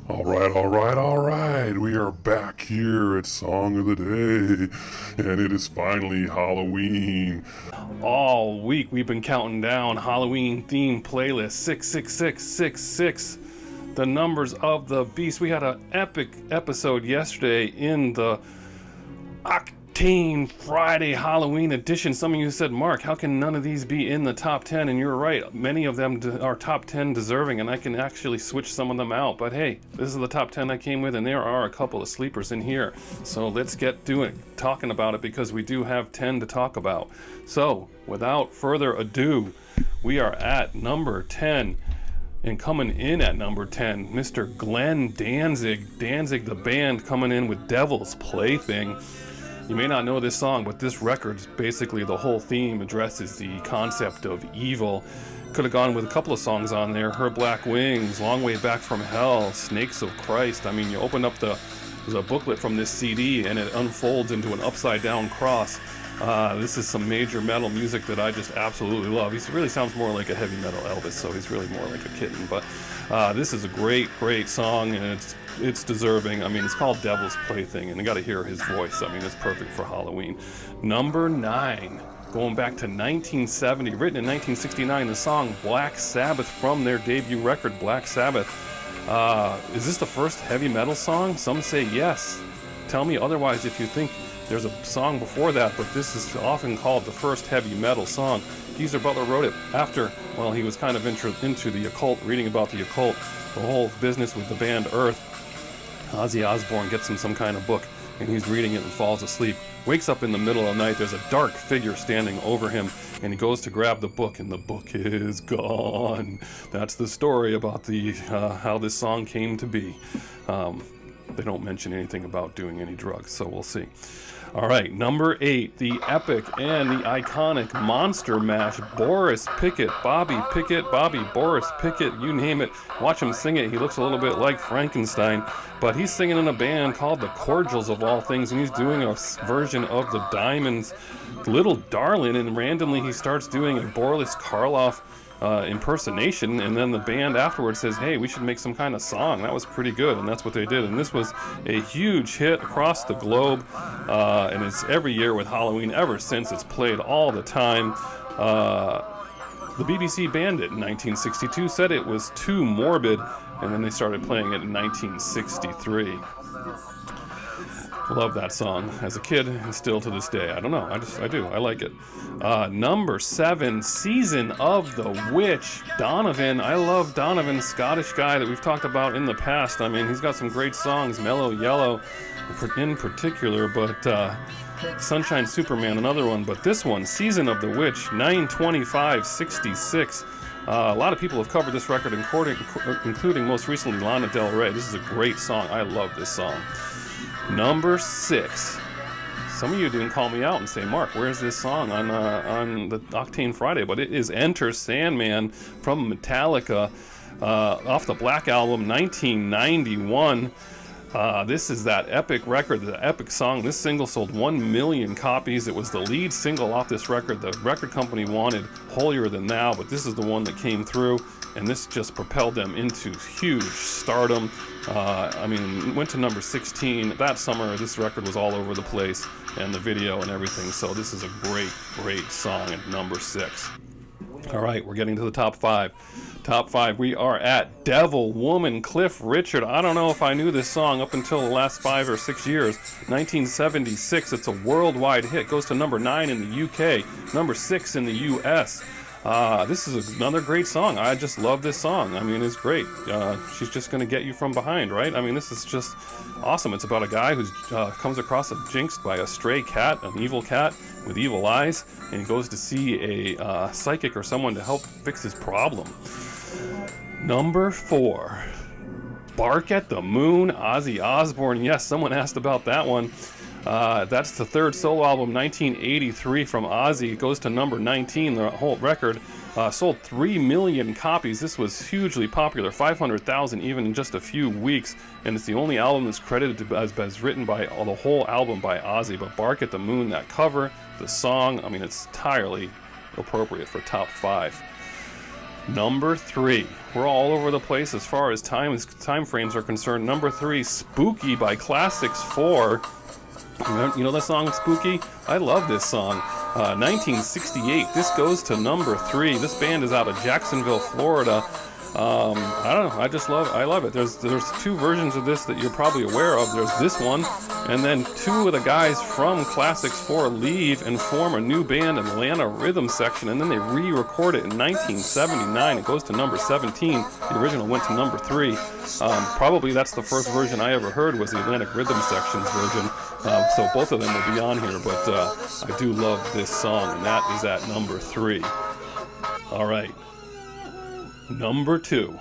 All right. We are back here at Song of the Day, and it is finally Halloween. All week we've been counting down Halloween themed playlist 66666. The numbers of the beast. We had an epic episode yesterday in the Octane Friday Halloween edition. Some of you said, Mark, how can none of these be in the top 10? And you're right. Many of them are top 10 deserving, and I can actually switch some of them out. But hey, this is the top 10 I came with, and there are a couple of sleepers in here. So let's get talking about it, because we do have 10 to talk about. So without further ado, we are at number 10. And coming in at number 10, Mr. Glenn Danzig. Danzig, the band, coming in with Devil's Plaything. You may not know this song, but this record, basically the whole theme addresses the concept of evil. Could have gone with a couple of songs on there. Her Black Wings, Long Way Back from Hell, Snakes of Christ. I mean, you open up the booklet from this CD and it unfolds into an upside down cross. This is some major metal music that I just absolutely love. He really sounds more like a heavy metal Elvis, so he's really more like a kitten. But this is a great song, and it's deserving. I mean, it's called Devil's Plaything, and you got to hear his voice. I mean, it's perfect for Halloween. Number 9, going back to 1970, written in 1969, the song Black Sabbath from their debut record, Black Sabbath. Is this the first heavy metal song? Some say yes. Tell me otherwise if you think there's a song before that, but this is often called the first heavy metal song. Geezer Butler wrote it after, well, he was kind of into the occult, reading about the occult, the whole business with the band Earth. Ozzy Osbourne gets him some kind of book, and he's reading it and falls asleep. Wakes up in the middle of the night, there's a dark figure standing over him, and he goes to grab the book, and the book is gone. That's the story about how this song came to be. They don't mention anything about doing any drugs, so we'll see. All right, number 8, the epic and the iconic Monster Mash. Boris Pickett, Bobby Boris Pickett, you name it. Watch him sing it. He looks a little bit like Frankenstein, but he's singing in a band called the Cordials, of all things, and he's doing a version of the Diamonds' Little Darlin', and randomly he starts doing a Boris Karloff impersonation, and then the band afterwards says, hey, we should make some kind of song. That was pretty good, and that's what they did. And this was a huge hit across the globe, and it's every year with Halloween ever since. It's played all the time. The BBC banned it in 1962, said it was too morbid, and then they started playing it in 1963. Love that song as a kid and still to this day. I don't know. I do. I like it. Number 7, Season of the Witch. Donovan. I love Donovan, Scottish guy that we've talked about in the past. I mean, he's got some great songs, Mellow Yellow in particular, but Sunshine Superman, another one. But this one, Season of the Witch, 9/25/66. A lot of people have covered this record, including most recently Lana Del Rey. This is a great song. I love this song. Number 6. Some of you didn't call me out and say, Mark, where's this song on the Octane Friday? But it is Enter Sandman from Metallica, off the Black Album, 1991. This is that epic record, the epic song. This single sold 1 million copies. It was the lead single off this record. The record company wanted Holier Than Thou, but this is the one that came through, and this just propelled them into huge stardom. I mean, went to number 16 that summer. This record was all over the place, and the video and everything. So this is a great song at number 6. All right, we're getting to the top 5. Top 5, we are at Devil Woman, Cliff Richard. I don't know if I knew this song up until the last 5 or 6 years. 1976, it's a worldwide hit. Goes to number 9 in the UK, number 6 in the US. This is another great song. I just love this song. I mean, it's great. She's just going to get you from behind, right? I mean, this is just awesome. It's about a guy who comes across jinxed by a stray cat, an evil cat with evil eyes, and he goes to see a psychic or someone to help fix his problem. Number 4, Bark at the Moon, Ozzy Osbourne. Yes, someone asked about that one. That's the third solo album, 1983, from Ozzy. It goes to number 19. The whole record sold 3 million copies. This was hugely popular, 500,000 even in just a few weeks, and it's the only album that's credited as written by the whole album by Ozzy. But Bark at the Moon, that cover, the song, I mean, it's entirely appropriate for top 5. Number 3. We're all over the place as far as time frames are concerned. Number 3, Spooky by Classics 4. You know the song Spooky? I love this song. 1968. This goes to number 3. This band is out of Jacksonville, Florida. I don't know. I love it. There's 2 versions of this that you're probably aware of. There's this one, and then 2 of the guys from Classics 4 leave and form a new band, Atlanta Rhythm Section, and then they re-record it in 1979. It goes to number 17. The original went to number 3. Probably that's the first version I ever heard was the Atlantic Rhythm Section's version. So both of them will be on here, but I do love this song, and that is at number 3. All right. Number 2.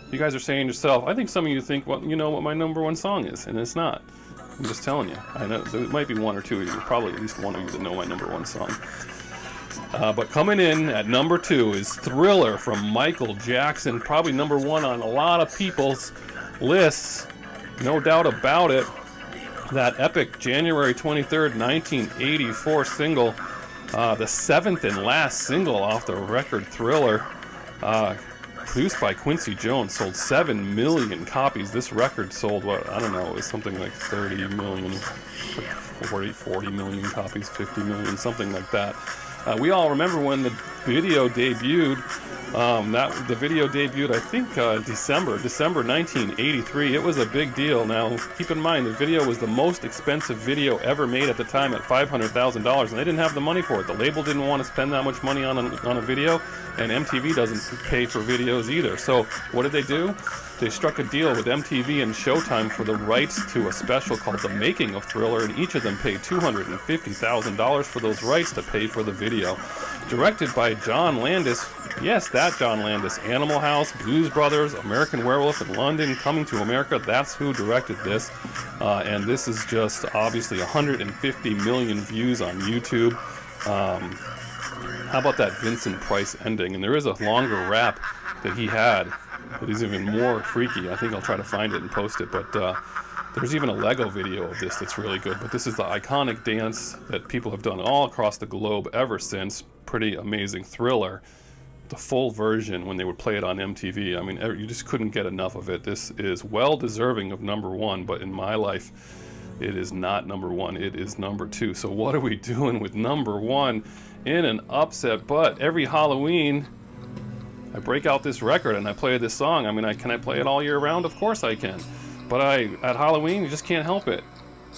You guys are saying to yourself, I think some of you think, well, you know what my number 1 song is, and it's not. I'm just telling you. I know there might be 1 or 2 of you, probably at least 1 of you that know my number 1 song. But coming in at number 2 is Thriller from Michael Jackson, probably number 1 on a lot of people's lists, no doubt about it. That epic January 23rd, 1984 single, the 7th and last single off the record Thriller, produced by Quincy Jones, sold 7 million copies. This record sold, what, I don't know, it was something like 30 million, 40 million copies, 50 million, something like that. We all remember when the video debuted. The video debuted, I think, December 1983. It was a big deal. Now, keep in mind, the video was the most expensive video ever made at the time at $500,000, and they didn't have the money for it. The label didn't want to spend that much money on a video, and MTV doesn't pay for videos either. So, what did they do? They struck a deal with MTV and Showtime for the rights to a special called The Making of Thriller, and each of them paid $250,000 for those rights to pay for the video. Directed by John Landis. Yes, that John Landis. Animal House, Blues Brothers, American Werewolf in London, Coming to America. That's who directed this. And this is just obviously 150 million views on YouTube. How about that Vincent Price ending? And there is a longer rap that he had that is even more freaky. I think I'll try to find it and post it. But there's even a Lego video of this that's really good. But this is the iconic dance that people have done all across the globe ever since. Pretty amazing. Thriller. The full version when they would play it on MTV. I mean, you just couldn't get enough of it. This is well deserving of number 1, but in my life, it is not number 1. It is number 2. So what are we doing with number 1 in an upset? But every Halloween, I break out this record and I play this song. I mean, can I play it all year round? Of course I can. But at Halloween, you just can't help it.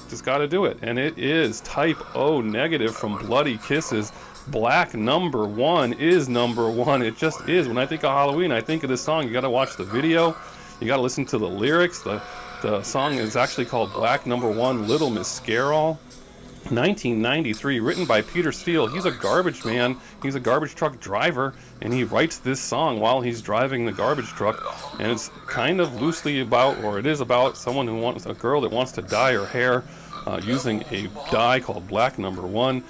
Just got to do it. And it is Type O Negative from Bloody Kisses. Black number 1 is number 1. It just is. When I think of Halloween, I think of this song. You got to watch the video. You got to listen to the lyrics. The song is actually called Black number 1, Little Miss Scare-All. 1993, written by Peter Steele. He's a garbage man. He's a garbage truck driver, and he writes this song while he's driving the garbage truck. And it's kind of loosely about, or it is about, a girl that wants to dye her hair using a dye called Black number 1.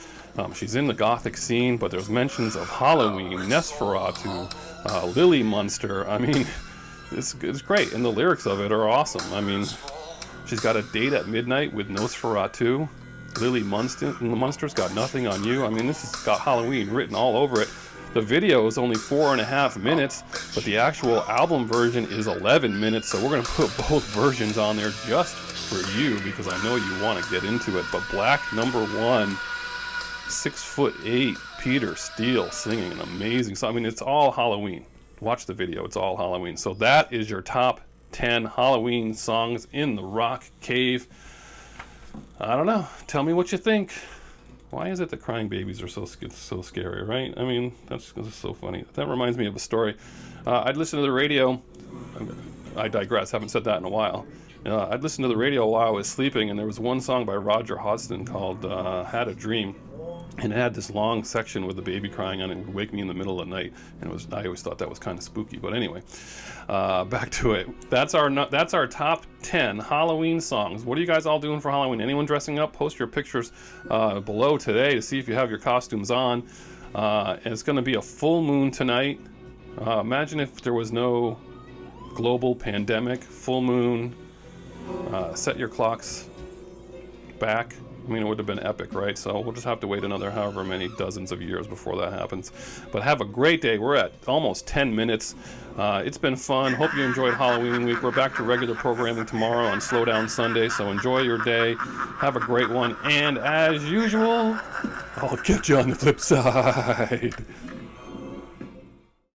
She's in the gothic scene, but there's mentions of Halloween, Nosferatu, Lily Munster. I mean, it's great, and the lyrics of it are awesome. I mean, she's got a date at midnight with Nosferatu. Lily Munster's got nothing on you. I mean, this has got Halloween written all over it. The video is only 4.5 minutes, but the actual album version is 11 minutes, so we're going to put both versions on there just for you, because I know you want to get into it. But Black number 1, 6'8", Peter Steele singing an amazing song. I mean, it's all Halloween. Watch the video. It's all Halloween. So that is your top 10 Halloween songs in the rock cave. I don't know. Tell me what you think. Why is it that crying babies are so scary, right? I mean, that's so funny. That reminds me of a story. I'd listen to the radio. I digress. Haven't said that in a while. I'd listen to the radio while I was sleeping, and there was one song by Roger Hodgson called Had a Dream. And it had this long section with the baby crying on it. It would wake me in the middle of the night, and I always thought that was kind of spooky. But anyway, back to it. That's our top 10 Halloween songs. What are you guys all doing for Halloween? Anyone dressing up? Post your pictures below today to see if you have your costumes on. And it's going to be a full moon tonight. Imagine if there was no global pandemic. Full moon. Set your clocks back I mean, it would have been epic, right? So we'll just have to wait another however many dozens of years before that happens. But have a great day. We're at almost 10 minutes. It's been fun. Hope you enjoyed Halloween week. We're back to regular programming tomorrow on Slow Down Sunday, so enjoy your day. Have a great one. And as usual, I'll catch you on the flip side.